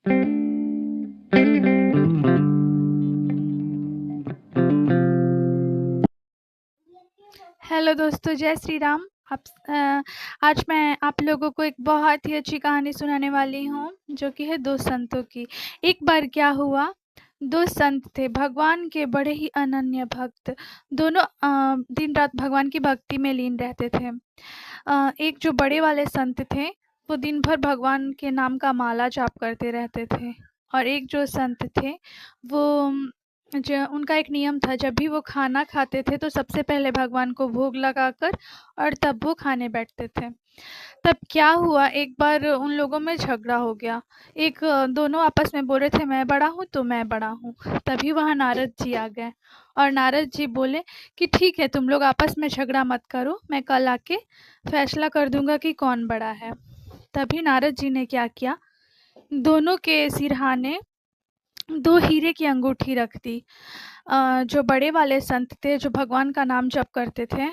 Hello दोस्तों, जय श्री राम। आज मैं आप लोगों को एक बहुत ही अच्छी कहानी सुनाने वाली हूँ, जो कि है दो संतों की। एक बार क्या हुआ, दो संत थे, भगवान के बड़े ही अनन्य भक्त। दोनों दिन रात भगवान की भक्ति में लीन रहते थे। एक जो बड़े वाले संत थे, वो दिन भर भगवान के नाम का माला जाप करते रहते थे। और एक जो संत थे, वो उनका एक नियम था, जब भी वो खाना खाते थे तो सबसे पहले भगवान को भोग लगाकर और तब वो खाने बैठते थे। तब क्या हुआ, एक बार उन लोगों में झगड़ा हो गया। दोनों आपस में बोल रहे थे, मैं बड़ा हूँ तो मैं बड़ा हूँ। तभी वहाँ नारद जी आ गए और नारद जी बोले कि ठीक है, तुम लोग आपस में झगड़ा मत करो, मैं कल आके फैसला कर दूंगा कि कौन बड़ा है। तभी नारद जी ने क्या किया, दोनों के सिरहाने 2 हीरे की अंगूठी रख दी। जो बड़े वाले संत थे, जो भगवान का नाम जप करते थे,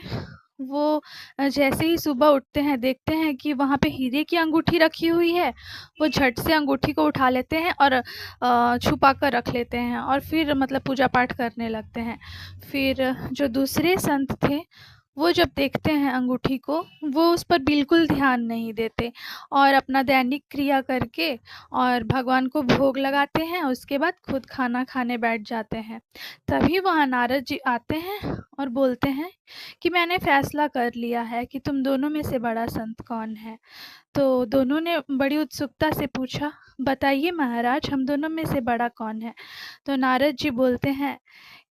वो जैसे ही सुबह उठते हैं, देखते हैं कि वहाँ पे हीरे की अंगूठी रखी हुई है, वो झट से अंगूठी को उठा लेते हैं और छुपा कर रख लेते हैं और फिर मतलब पूजा पाठ करने लगते हैं। फिर जो दूसरे संत थे, वो जब देखते हैं अंगूठी को, वो उस पर बिल्कुल ध्यान नहीं देते और अपना दैनिक क्रिया करके और भगवान को भोग लगाते हैं, उसके बाद खुद खाना खाने बैठ जाते हैं। तभी वहाँ नारद जी आते हैं और बोलते हैं कि मैंने फैसला कर लिया है कि तुम दोनों में से बड़ा संत कौन है। तो दोनों ने बड़ी उत्सुकता से पूछा, बताइए महाराज, हम दोनों में से बड़ा कौन है? तो नारद जी बोलते हैं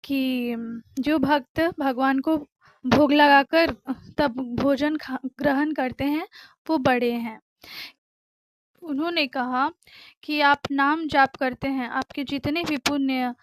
कि जो भक्त भगवान को भोग लगाकर तब भोजन ग्रहण करते हैं, वो बड़े हैं। उन्होंने कहा कि आप नाम जाप करते हैं, आपके जितने भी पुण्य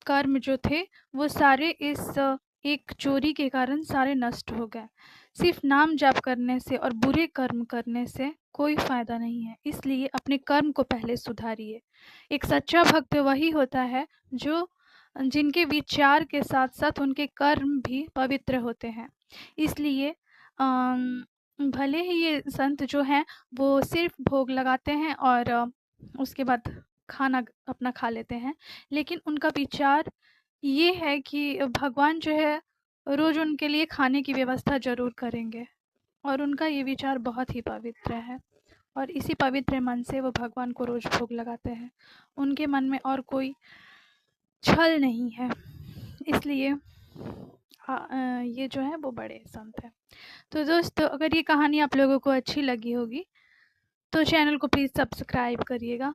कर्म जो थे, वो सारे इस एक चोरी के कारण सारे नष्ट हो गए। सिर्फ नाम जाप करने से और बुरे कर्म करने से कोई फ़ायदा नहीं है, इसलिए अपने कर्म को पहले सुधारिए। एक सच्चा भक्त वही होता है जो जिनके विचार के साथ-साथ उनके कर्म भी पवित्र होते हैं। इसलिए भले ही ये संत जो हैं, वो सिर्फ़ भोग लगाते हैं और उसके बाद खाना अपना खा लेते हैं, लेकिन उनका विचार ये है कि भगवान जो है, रोज़ उनके लिए खाने की व्यवस्था ज़रूर करेंगे और उनका ये विचार बहुत ही पवित्र है और इसी पवित्र मन से वो भगवान को रोज़ भोग लगाते हैं। उनके मन में और कोई छल नहीं है, इसलिए ये जो है वो बड़े संत हैं। तो दोस्तों, अगर ये कहानी आप लोगों को अच्छी लगी होगी, तो चैनल को प्लीज़ सब्सक्राइब करिएगा।